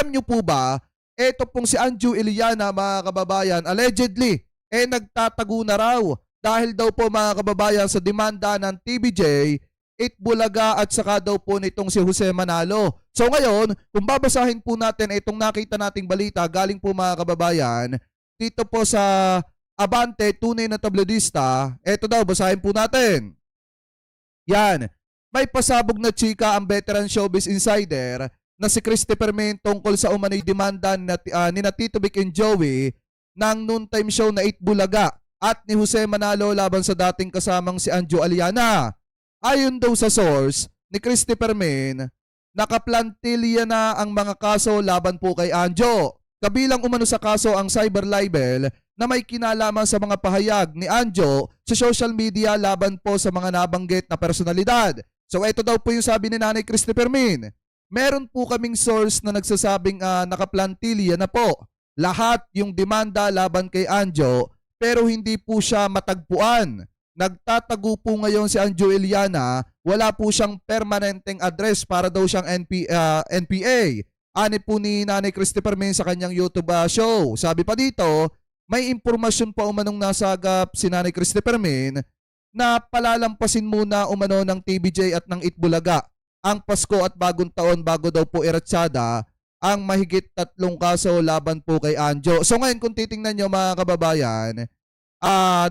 alam nyo po ba, eto pong si Anju Iliana mga kababayan, allegedly, nagtatago na raw dahil daw po mga kababayan sa demanda ng TVJ, Itbulaga at saka daw po nitong si Jose Manalo. So ngayon, kung babasahin po natin itong nakita nating balita galing po mga kababayan, dito po sa Abante, tunay na tabloidista, eto daw, basahin po natin. Yan, may pasabog na chika ang veteran showbiz insider na si Christopher Min tungkol sa umano'y demanda ni Tito Vic and Joey ng noontime show na Itbulaga at ni Jose Manalo laban sa dating kasamang si Anju Iliana. Ayon daw sa source ni Christopher Min, nakaplantilya na ang mga kaso laban po kay Anjo. Kabilang umano sa kaso ang cyber libel na may kinalaman sa mga pahayag ni Anjo sa social media laban po sa mga nabanggit na personalidad. So ito daw po yung sabi ni Nanay Christopher Min. Meron po kaming source na nagsasabing nakaplantilya na po lahat yung demanda laban kay Anjo pero hindi po siya matagpuan. Nagtatago po ngayon si Anju Iliana, wala po siyang permanenteng address para daw siyang NPA. Ani po ni Nanay Christopher Min sa kanyang YouTube show. Sabi pa dito, may impormasyon pa umanong nasagap si Nanay Christopher Min na palalampasin muna umano ng TVJ at ng Itbulaga ang Pasko at Bagong Taon bago daw po iratsada ang mahigit 3 kaso laban po kay Anjo. So ngayon kung titingnan nyo mga kababayan,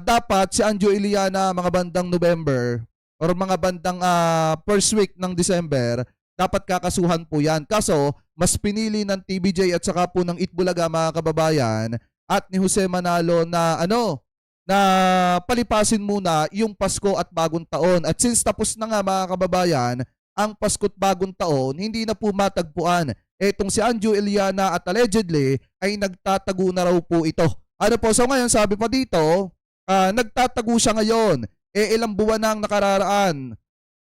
dapat si Anju Iliana mga bandang November or mga bandang first week ng December, dapat kakasuhan po yan. Kaso, mas pinili ng TVJ at saka po ng Itbulaga mga kababayan at ni Jose Manalo na na palipasin muna yung Pasko at Bagong Taon. At since tapos na nga mga kababayan, ang Pasko at Bagong Taon, hindi na po matagpuan. Etong si Anju Iliana at allegedly ay nagtatago na raw po ito. So ngayon sabi pa dito, nagtatago siya ngayon. Ilang buwan na ang nakararaan.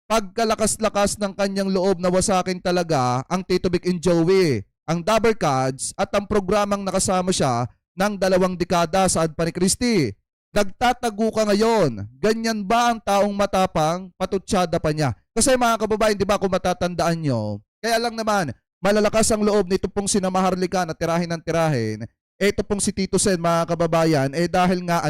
Pagkalakas-lakas ng kanyang loob na wasakin talaga ang Tito Vic and Joey, ang Dabber Cards at ang programang nakasama siya ng 2 dekada sa Adpa ni Christie. Nagtatago ka ngayon. Ganyan ba ang taong matapang? Patutsyada pa niya. Kasi mga kababayan, di ba kung matatandaan nyo, kaya lang naman, malalakas ang loob nito pong sinamaharlika na tirahin ng tirahin. Ito pong si Tito Sen mga kababayan, dahil nga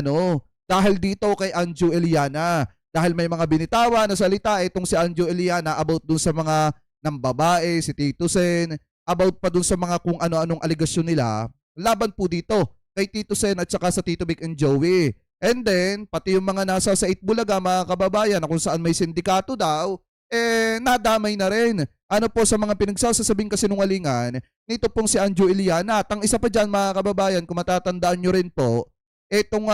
dahil dito kay Anju Iliana. Dahil may mga binitawan na salita itong si Anju Iliana about dun sa mga nambabae, si Tito Sen, about pa dun sa mga kung ano-anong aligasyon nila, laban po dito kay Tito Sen at saka sa Tito Vic and Joey. And then, pati yung mga nasa sa Itbulaga mga kababayan na kung saan may sindikato daw, nadamay na rin. Sa mga pinagsasasabing kasinungalingan nito pong si Anju Iliana. At ang isa pa dyan mga kababayan, kung matatandaan nyo rin po, itong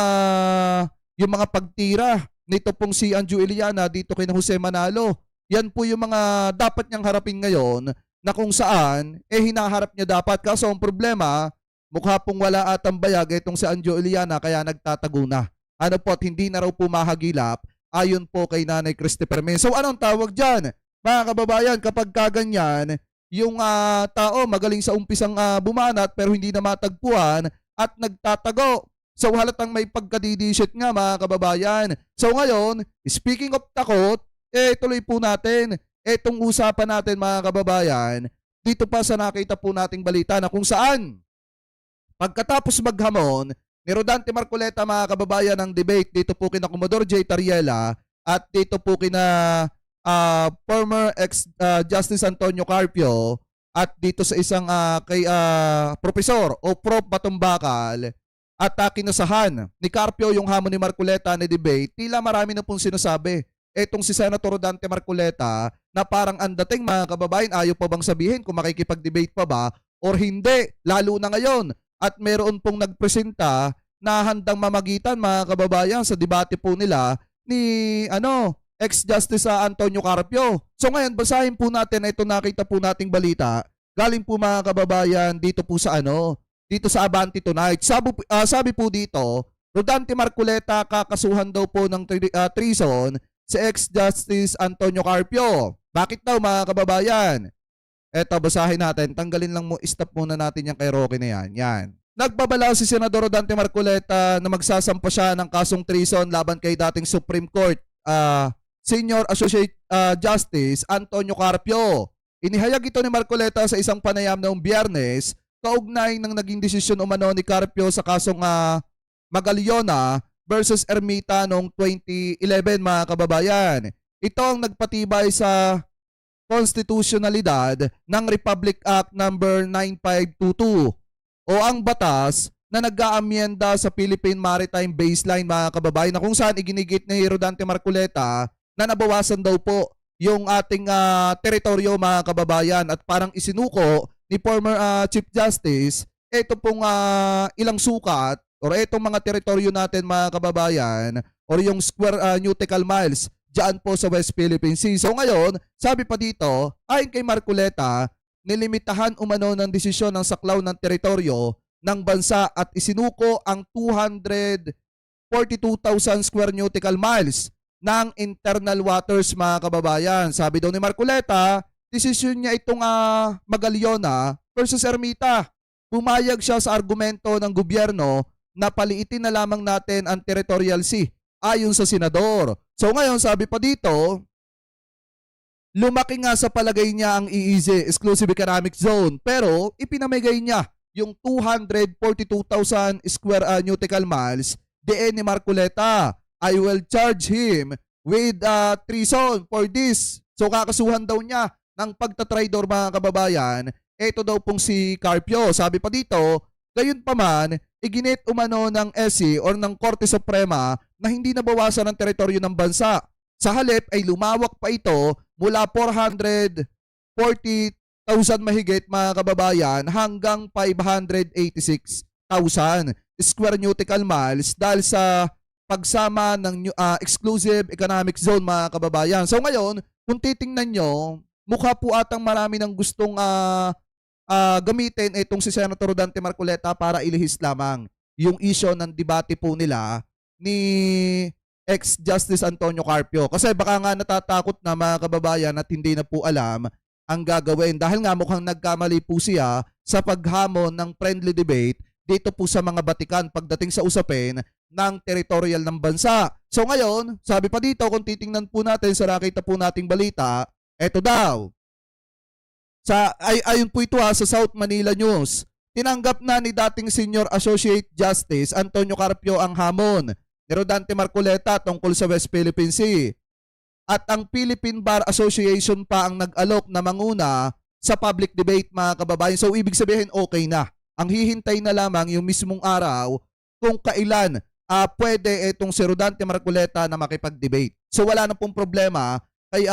yung mga pagtira nito pong si Anju Iliana dito kay Jose Manalo. Yan po yung mga dapat niyang harapin ngayon na kung saan hinaharap niya dapat. Kaso ang problema, mukha pong wala atang bayag itong si Anju Iliana kaya nagtatago na. At hindi na raw po mahagilap ayon po kay Nanay Christopher Min. So anong tawag dyan? Mga kababayan, kapag kaganyan, yung tao magaling sa umpisang bumanat pero hindi na matagpuan at nagtatago. So halatang may pagkadidisit nga mga kababayan. So ngayon, speaking of takot, tuloy po natin itong usapan natin mga kababayan dito pa sa nakita po nating balita na kung saan pagkatapos maghamon ni Rodante Marcoleta mga kababayan ng debate dito po kina Commodore J. Tariela at dito po kina former ex-Justice Antonio Carpio at dito sa isang kay Professor o Prof. Batumbakal at kinasahan ni Carpio yung hamon ni Marcoleta na debate, tila marami na pong sinasabi. Etong si Senator Rodante Marcoleta na parang ang dating mga kababayan, ayaw pa bang sabihin kung makikipag-debate pa ba or hindi, lalo na ngayon. At meron pong nagpresenta na handang mamagitan mga kababayan sa debate po nila ni ex-Justice Antonio Carpio. So ngayon, basahin po natin na ito nakita po nating balita. Galing po mga kababayan dito po sa dito sa Abante Tonight. Sabi po dito, Rodante Marcoleta kakasuhan daw po ng treason si ex-Justice Antonio Carpio. Bakit daw mga kababayan? Eto, basahin natin. Tanggalin lang mo, stop muna natin yung kay Rocky na yan. Yan. Nagbabala si Senador Rodante Marcoleta na magsasampa siya ng kasong treason laban kay dating Supreme Court Senior Associate Justice Antonio Carpio. Inihayag ito ni Marcoleta sa isang panayam noong Biyernes kaugnay ng naging desisyon umano ni Carpio sa kasong Magaliona versus Ermita noong 2011 mga kababayan. Ito ang nagpatibay sa konstitusyonalidad ng Republic Act number 9522 o ang batas na nag-aamyenda sa Philippine Maritime Baseline mga kababayan na kung saan iginigit ni Rodante Marcoleta na nabawasan daw po yung ating teritoryo mga kababayan at parang isinuko ni former Chief Justice ito pong ilang sukat or itong mga teritoryo natin mga kababayan or yung square nautical miles dyan po sa West Philippine Sea. So ngayon, sabi pa dito, ayon kay Marcoleta, nilimitahan umano ng desisyon ng saklaw ng teritoryo ng bansa at isinuko ang 242,000 square nautical miles ng internal waters mga kababayan. Sabi daw ni Marcoleta, desisyon niya itong Magaliona versus Ermita. Pumayag siya sa argumento ng gobyerno na paliitin na lamang natin ang territorial sea ayon sa senador. So ngayon sabi pa dito, lumaki nga sa palagay niya ang EEZ, Exclusive Economic Zone, pero ipinamigay niya yung 242,000 square nautical miles diin ni Marcoleta. I will charge him with treason for this. So kakasuhan daw niya ng pagtatraidor mga kababayan. Ito daw pong si Carpio. Sabi pa dito, gayon pa man, iginit umano ng SC or ng Korte Suprema na hindi nabawasan ang teritoryo ng bansa. Sa halip ay lumawak pa ito mula 440,000 mahigit mga kababayan hanggang 586,000 square nautical miles dahil sa pagsama ng Exclusive Economic Zone mga kababayan. So ngayon, kung titingnan nyo, mukha po atang marami ng gustong gamitin itong si Senator Rodante Marcoleta para ilihis lamang yung issue ng debate po nila ni ex-Justice Antonio Carpio. Kasi baka nga natatakot na mga kababayan at hindi na po alam ang gagawin dahil nga mukhang nagkamali po siya sa paghamon ng friendly debate dito po sa mga batikan pagdating sa usapin ng territorial ng bansa. So ngayon, sabi pa dito kung titingnan po natin sa nakita po nating balita, eto daw. Ayon po ito sa South Manila News. Tinanggap na ni dating Senior Associate Justice Antonio Carpio ang hamon ni Rodante Marcoleta tungkol sa West Philippine Sea. At ang Philippine Bar Association pa ang nag-alok na manguna sa public debate mga kababayan. So ibig sabihin okay na. Ang hihintay na lamang yung mismong araw kung kailan pwede itong si Rodante Marcoleta na makipag-debate. So wala na pong problema kay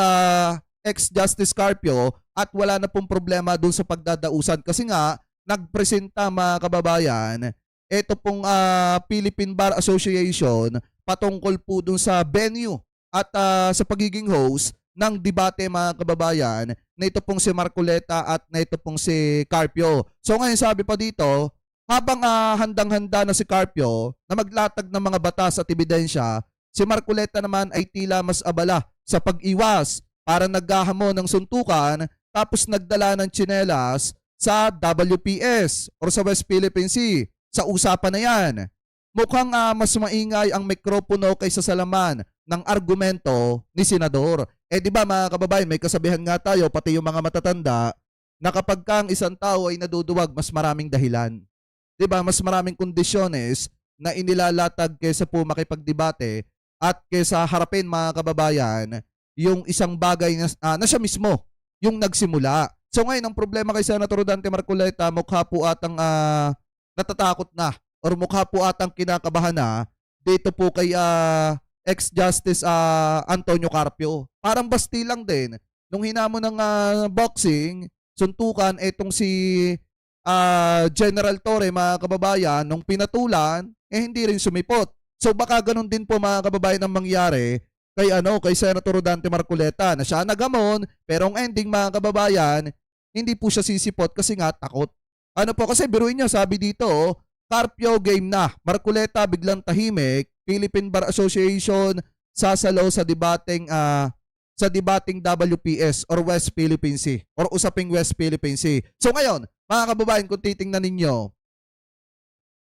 ex-Justice Carpio at wala na pong problema dun sa pagdadausan kasi nga nagpresenta mga kababayan ito pong Philippine Bar Association patungkol po dun sa venue at sa pagiging host ng debate mga kababayan na ito pong si Marcoleta at na ito pong si Carpio. So ngayon sabi pa dito, habang handang-handa na si Carpio na maglatag ng mga batas at ebidensya, si Marcoleta naman ay tila mas abala sa pag-iwas para naghahamon ng suntukan tapos nagdala ng tsinelas sa WPS or sa West Philippine Sea. Sa usapan na yan, mukhang mas maingay ang mikropono kaysa sa laman ng argumento ni Senador. Di ba mga kababayan, may kasabihan nga tayo, pati yung mga matatanda, na kapag kang isang tao ay naduduwag, mas maraming dahilan. Di ba? Mas maraming kondisyones na inilalatag kaysa po makipagdebate at kaysa harapin mga kababayan yung isang bagay na siya mismo yung nagsimula. So ngayon, ang problema kay Senator Rodante Marcoleta, mukha po atang natatakot na or mukha po atang kinakabahan na dito po kay ex-Justice Antonio Carpio. Parang basti lang din. Nung hinamon ng boxing, suntukan itong si General Torre, mga kababayan, nung pinatulan, hindi rin sumipot. So baka ganun din po mga kababayan ang mangyari kay Senator Rodante Marcoleta na siya nagamon, pero ang ending mga kababayan, hindi po siya sisipot kasi nga takot. Ano po kasi biruin niyo, sabi dito, Carpio game na, Marcoleta biglang tahimik, Philippine Bar Association sasalo sa debating WPS or West Philippine Sea or usaping West Philippine Sea. So ngayon, mga kababayan, kung titingnan ninyo,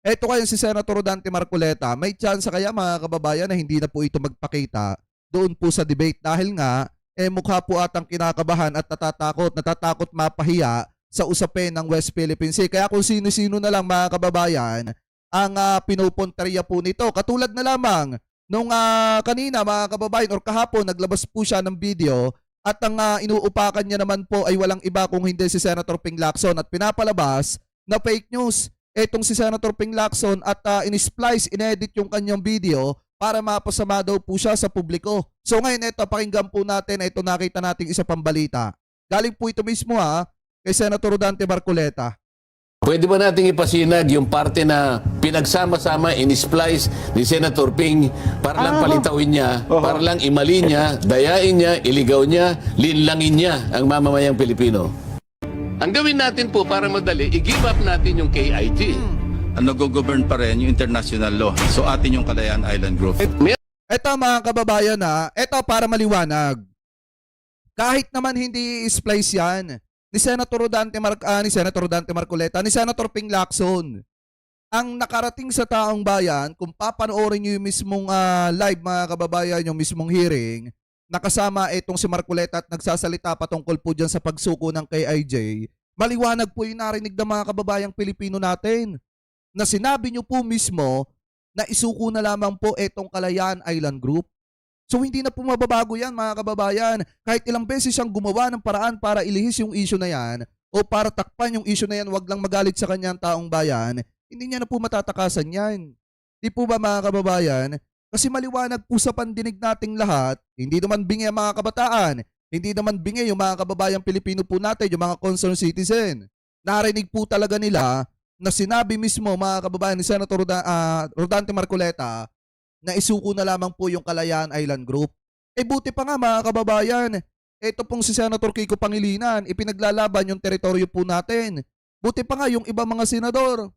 eto kayo si Senator Rodante Marcoleta, may chance kaya mga kababayan na hindi na po ito magpakita doon po sa debate dahil nga mukha po atang kinakabahan at natatakot mapahiya sa usapin ng West Philippine Sea. Kaya kung sino-sino na lang mga kababayan ang pinupunteriya po nito. Katulad na lamang nung kanina mga kababayan or kahapon naglabas po siya ng video at ang inuupakan niya naman po ay walang iba kung hindi si Senator Ping Lacson at pinapalabas na fake news etong si Senator Ping Lacson at in-splice, inedit yung kanyang video para mapasama daw po siya sa publiko. So ngayon ito, pakinggan po natin, ito nakita nating isa pang balita. Galing po ito mismo kay Senator Rodante Marcoleta. Pwede ba nating ipasinag yung parte na pinagsama-sama, in-splice ni Senator Ping para lang palitawin niya, para lang imali niya, dayain niya, iligaw niya, linlangin niya ang mamamayang Pilipino? Ang gawin natin po para madali, i-give up natin yung KIG. Nag-govern pa rin yung international law. So atin yung Kalayaan Island Group. Ito mga kababayan ito para maliwanag. Kahit naman hindi i-splice yan ni Senator Rodante Marcoleta, ni Senator Ping Lacson, ang nakarating sa taong bayan, kung papanoorin nyo yung mismong live mga kababayan, yung mismong hearing, nakasama itong si Marcoleta at nagsasalita patungkol po dyan sa pagsuko ng KIJ, maliwanag po yung narinig ng mga kababayang Pilipino natin na sinabi nyo po mismo na isuko na lamang po itong Kalayaan Island Group. So hindi na po mababago yan mga kababayan. Kahit ilang beses siyang gumawa ng paraan para ilihis yung issue na yan o para takpan yung issue na yan, wag lang magalit sa kanyang taong bayan, hindi niya na po matatakasan yan. Di po ba mga kababayan? Kasi maliwanag po sa pandinig nating lahat, hindi naman bingi ang mga kabataan, hindi naman bingi yung mga kababayang Pilipino po natin, yung mga concerned citizen. Narinig po talaga nila na sinabi mismo mga kababayan ni Senator Rodante Marcoleta na isuko na lamang po yung Kalayaan Island Group. Buti pa nga mga kababayan, ito pong si Senator Kiko Pangilinan, ipinaglalaban yung teritoryo po natin. Buti pa nga yung ibang mga senador,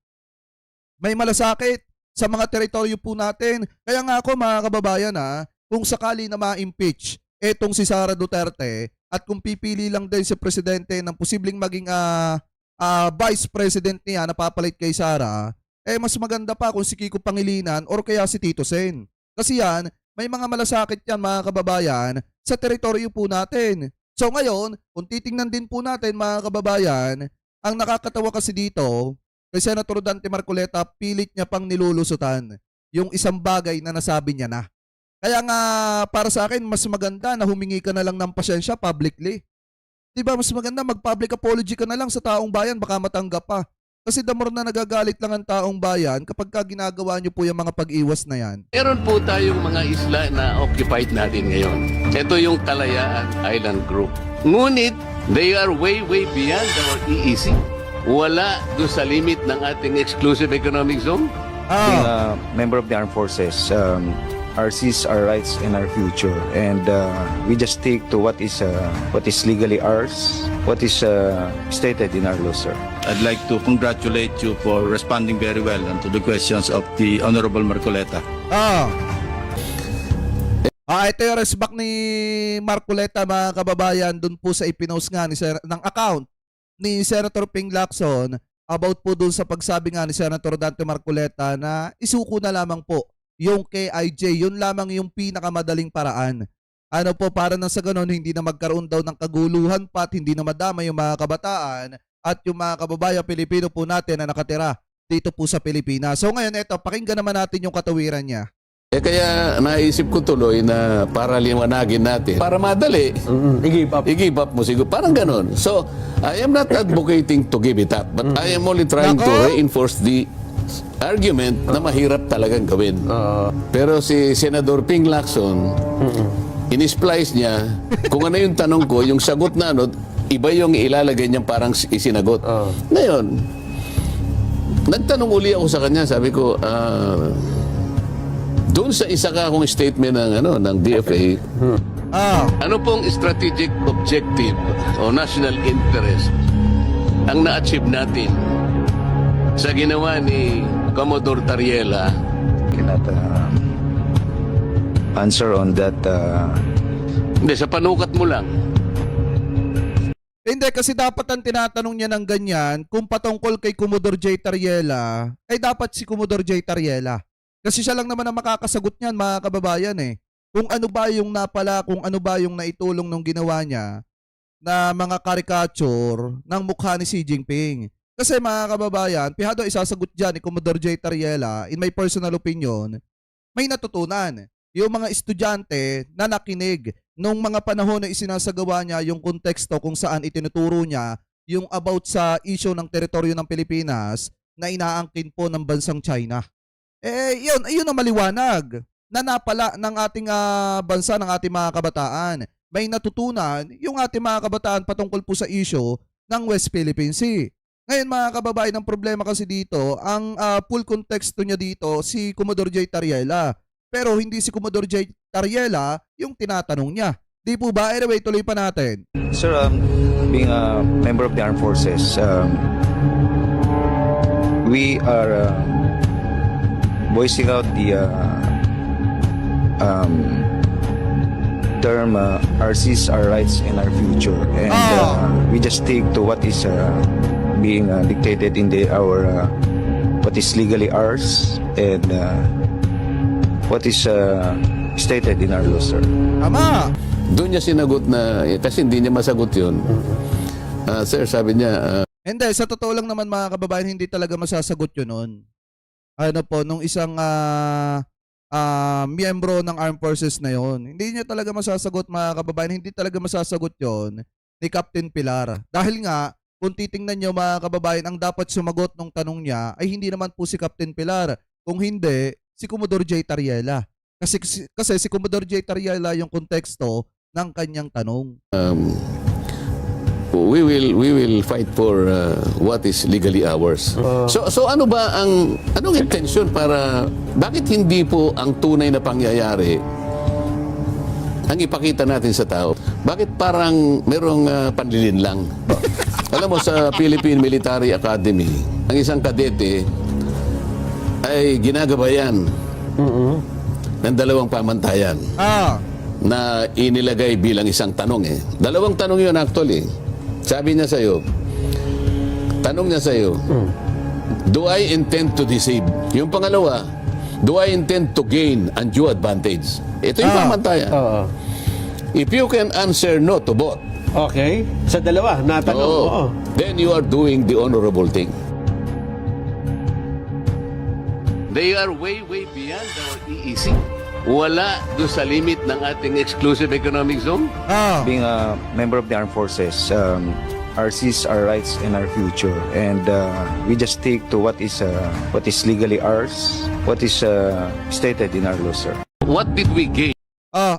may malasakit sa mga teritoryo po natin. Kaya nga ako mga kababayan kung sakali na ma-impeach etong si Sara Duterte at kung pipili lang din si Presidente ng posibleng maging Vice President niya na papalit kay Sara, mas maganda pa kung si Kiko Pangilinan or kaya si Tito Sen. Kasi yan, may mga malasakit yan mga kababayan sa teritoryo po natin. So ngayon, kung titingnan din po natin mga kababayan, ang nakakatawa kasi dito, kay Senator Dante Marcoleta, pilit niya pang nilulusutan yung isang bagay na nasabi niya na. Kaya nga para sa akin, mas maganda na humingi ka na lang ng pasensya publicly. Diba, mas maganda mag-public apology ka na lang sa taong bayan, baka matanggap pa. Kasi the more na nagagalit lang ang taong bayan kapag ka ginagawa niyo po yung mga pag-iwas na yan. Meron po tayong mga isla na occupied natin ngayon. Ito yung Kalayaan Island Group. Ngunit, they are way beyond our EEC. Wala doon sa limit ng ating exclusive economic zone. Being a member of the armed forces, our seas, our rights, and our future, and we just stick to what is legally ours, what is stated in our law, sir. I'd like to congratulate you for responding very well to the questions of the Honorable Marcoleta. Ito yung resback ni Marcoleta mga kababayan dun po sa ipinost nga ng account ni Senator Ping Lacson about po dun sa pagsabi nga ni Senator Dante Marcoleta na isuko na lamang po yung KIJ. Yun lamang yung pinakamadaling paraan. Ano po, para nang sa ganun, hindi na magkaroon daw ng kaguluhan pa at hindi na madama yung mga kabataan at yung mga kababayan Pilipino po natin na nakatira dito po sa Pilipinas. So ngayon, ito, pakinggan naman natin yung katawiran niya. Kaya naisip ko tuloy na para liwanagin natin, para madali, i-give up mo siguro. Parang ganun. So, I am not advocating to give it up, but I am only trying to reinforce the argument na mahirap talagang gawin. Pero si Senador Ping Lacson, in-splice niya, kung ano yung tanong ko, yung sagot na ano, iba yung ilalagay niya parang isinagot. Ngayon, nagtanong uli ako sa kanya, sabi ko, doon sa isa ka akong statement ng DFA, ano pong strategic objective o national interest ang na-achieve natin sa ginawa ni Commodore Tariela? Cannot answer on that. Hindi, sa panukat mo lang. Hindi, kasi dapat ang tinatanong niya ng ganyan, kung patungkol kay Commodore J. Tariela, ay dapat si Commodore J. Tariela. Kasi siya lang naman ang makakasagot niyan mga kababayan . kung ano ba yung napala, kung ano ba yung naitulong nung ginawa niya na mga caricature ng mukha ni Xi Jinping. Kasi mga kababayan, pihado isasagot dyan ni Commodore J. Tariela, in my personal opinion, may natutunan. Yung mga estudyante na nakinig nung mga panahon na isinasagawa niya yung konteksto kung saan itinuturo niya yung about sa issue ng teritoryo ng Pilipinas na inaangkin po ng bansang China. Yun ang maliwanag na napala ng ating bansa, ng ating mga kabataan. May natutunan yung ating mga kabataan patungkol po sa issue ng West Philippine Sea. Ngayon mga kababayan, ang problema kasi dito, ang full konteksto niya dito, si Commodore J. Tariela. Pero hindi si Commodore J. Tariela yung tinatanong niya. Di po ba? Anyway, tuloy pa natin. Sir, being a member of the armed forces, we are voicing out the term RCs, our rights and our future, and we just stick to what is being dictated in our what is legally ours and what is stated in our law, sir. Tama! Doon niya sinagot na, kasi hindi niya masagot yun. Sir, sabi niya, Hindi, sa totoo lang naman mga kababayan, hindi talaga masasagot yun nun. Ano po, nung isang miyembro ng armed forces na yon. Hindi niya talaga masasagot mga kababayan, hindi talaga masasagot yon ni Captain Pilar. Dahil nga, kung titingnan niyo mga kababayan, ang dapat sumagot nung tanong niya ay hindi naman po si Captain Pilar. Kung hindi, si Commodore J. Tariela. Kasi si Commodore J. Tariela yung konteksto ng kanyang tanong. we will fight for what is legally ours. So ano ba anong intention para bakit hindi po ang tunay na pangyayari ang ipakita natin sa tao? Bakit parang merong panlilin lang? Alam mo, sa Philippine Military Academy, ang isang kadete ay ginagabayan ng dalawang pamantayan na inilagay bilang isang tanong eh. Dalawang tanong yun actually. Sabi niya sa'yo, tanong niya sa'yo, do I intend to deceive? Yung pangalawa, do I intend to gain undue advantage? Ito yung pamantayan. If you can answer no to both, Okay. Sa dalawa, natanong. Oo. then you are doing the honorable thing. They are way beyond our EEC. Wala do sa limit ng ating exclusive economic zone. Being a member of the armed forces, RCs, our rights and our future, and we just stick to what is legally ours, what is stated in our law, sir. What did we gain?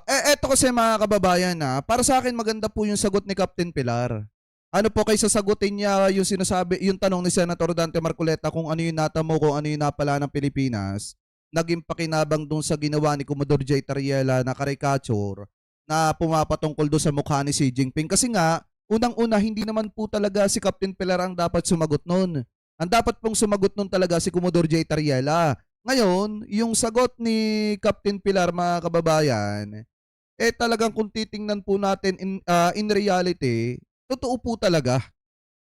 Eto kasi mga kababayan para sa akin maganda po yung sagot ni Captain Pilar. Ano po kaysa sagutin niya yung sinasabi, yung tanong ni Senator Dante Marcoleta kung ano yung natamo, kung ano yung napala ng Pilipinas, naging pakinabang dun sa ginawa ni Commodore J. Tariela na caricature na pumapatungkol doon sa mukha ni Xi Jinping. Kasi nga, unang-una, hindi naman po talaga si Captain Pilar ang dapat sumagot nun. Ang dapat pong sumagot nun talaga si Commodore J. Tariela. Ngayon, yung sagot ni Captain Pilar mga kababayan, talagang kung titingnan po natin in reality, totoo po talaga.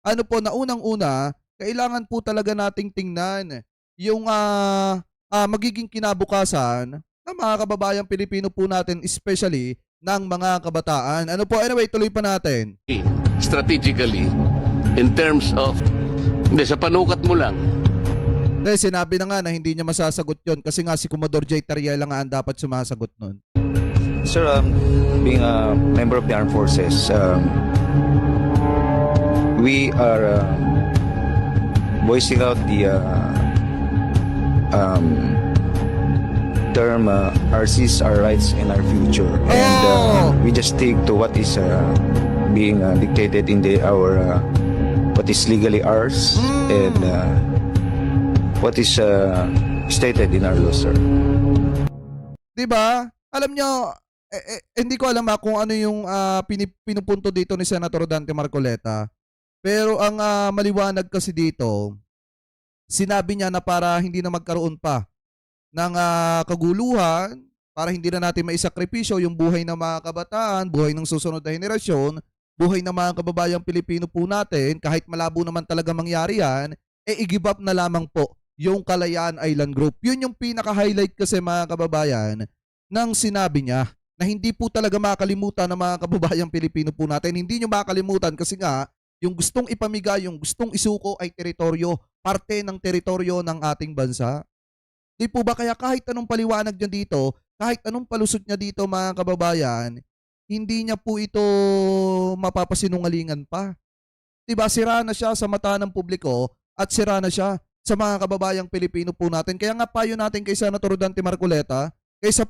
Ano po, na unang-una, kailangan po talaga nating tingnan yung magiging kinabukasan ng mga kababayang Pilipino po natin, especially ng mga kabataan. Ano po, anyway, tuloy pa natin. Strategically, in terms of, hindi, sa panukat mo lang, Sinabi na nga na hindi niya masasagot yon kasi nga si Commodore J. Tariela nga ang dapat sumasagot nun. Sir, being a member of the armed forces, we are voicing out the term RCs, our rights and our future, and we just stick to what is being dictated in our what is legally ours and what is stated in our law, sir. Diba? Alam nyo, hindi ko alam kung ano yung pinupunto dito ni Senator Dante Marcoleta. Pero ang maliwanag kasi dito, sinabi niya na para hindi na magkaroon pa ng kaguluhan, para hindi na natin maisakripisyo yung buhay ng mga kabataan, buhay ng susunod na henerasyon, buhay ng mga kababayang Pilipino po natin, kahit malabo naman talaga mangyari yan, i-give up na lamang po yung Kalayaan Island Group. Yun yung pinaka-highlight kasi mga kababayan ng sinabi niya. na hindi po talaga makalimutan ng mga kababayang Pilipino po natin. Hindi nyo makalimutan kasi nga, yung gustong ipamigay, yung gustong isuko ay teritoryo, parte ng teritoryo ng ating bansa. Di po ba kaya kahit anong paliwanag niya dito, kahit anong palusot niya dito mga kababayan, hindi niya po ito mapapasinungalingan pa. Diba, sira na siya sa mata ng publiko at sira na siya sa mga kababayang Pilipino po natin. Kaya nga payo natin kay Senator Dante Marcoleta, kaysa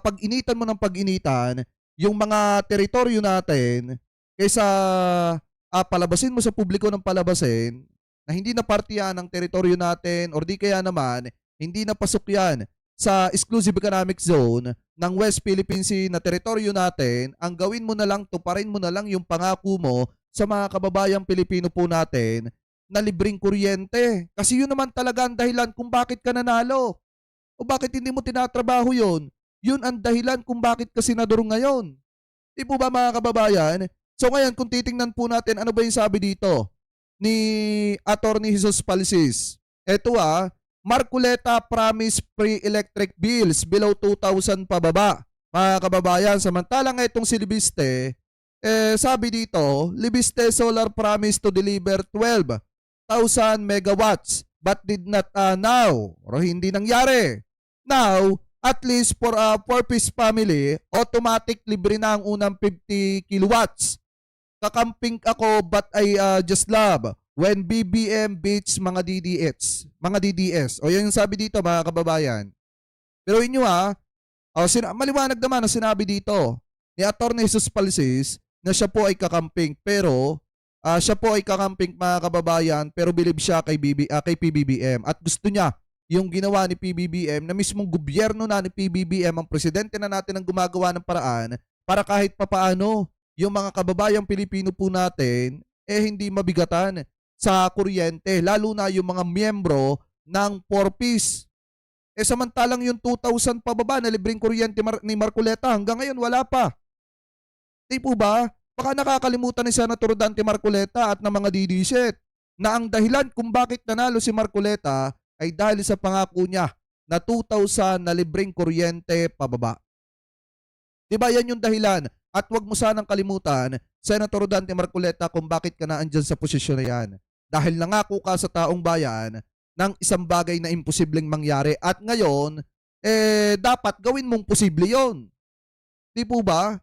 pag-initan mo ng pag-initan, yung mga teritoryo natin, kaysa palabasin mo sa publiko ng palabasin, na hindi na parte yan ng teritoryo natin or di kaya naman, hindi na pasok yan sa exclusive economic zone ng West Philippine Sea na teritoryo natin, ang gawin mo na lang, tuparin mo na lang yung pangako mo sa mga kababayang Pilipino po natin na libreng kuryente. Kasi yun naman talaga ang dahilan kung bakit ka nanalo. O bakit hindi mo tinatrabaho yun? Yun ang dahilan kung bakit ka senador ngayon. Di po ba mga kababayan? So ngayon kung titingnan po natin ano ba yung sabi dito ni Attorney Jesus Palsis. Eto Marcoleta promise free electric bills below 2,000 pababa. Mga kababayan, samantalang itong si Libiste, sabi dito, Libiste Solar promised to deliver 12,000 megawatts but did not now. Or hindi nangyari. Now, at least for a four-piece family, automatic libre na ang unang 50 kilowatts. Kakamping ako but I just love when BBM beats mga DDS. Mga DDS. O yan yung sabi dito mga kababayan. Pero inyo maliwanag naman ang sinabi dito ni Attorney Jesus Palsis na siya po ay kakamping. Pero siya po ay kakamping mga kababayan pero believe siya kay PBBM. At gusto niya yung ginawa ni PBBM na mismong gobyerno na ni PBBM, ang presidente na natin ang gumagawa ng paraan para kahit papaano yung mga kababayang Pilipino po natin hindi mabigatan sa kuryente, lalo na yung mga miyembro ng 4-piece. Samantalang yung 2,000 pababa na libreng kuryente ni Marcoleta hanggang ngayon wala pa. Di po ba? Baka nakakalimutan ni Senator Dante Marcoleta at ng mga DDS na ang dahilan kung bakit nanalo si Marcoleta ay dahil sa pangako niya na 2,000 na libreng kuryente pababa. Diba yan yung dahilan? At wag mo sanang kalimutan, Senator Dante Marcoleta, kung bakit ka na andyan sa posisyon na yan. Dahil nangako ka sa taong bayan ng isang bagay na imposibleng mangyari. At ngayon, dapat gawin mong posible yon. Di po ba?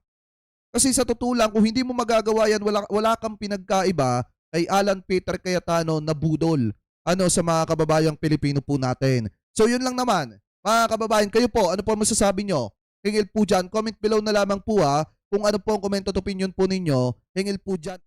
Kasi sa totoo lang, kung hindi mo magagawa yan, wala kang pinagkaiba kay Alan Peter Cayetano na budol sa mga kababayang Pilipino po natin. So yun lang naman. Mga kababayan, kayo po, ano po masasabi nyo? Hingil po dyan. Comment below na lamang po kung ano po ang comment at opinion po ninyo. Hingil po dyan.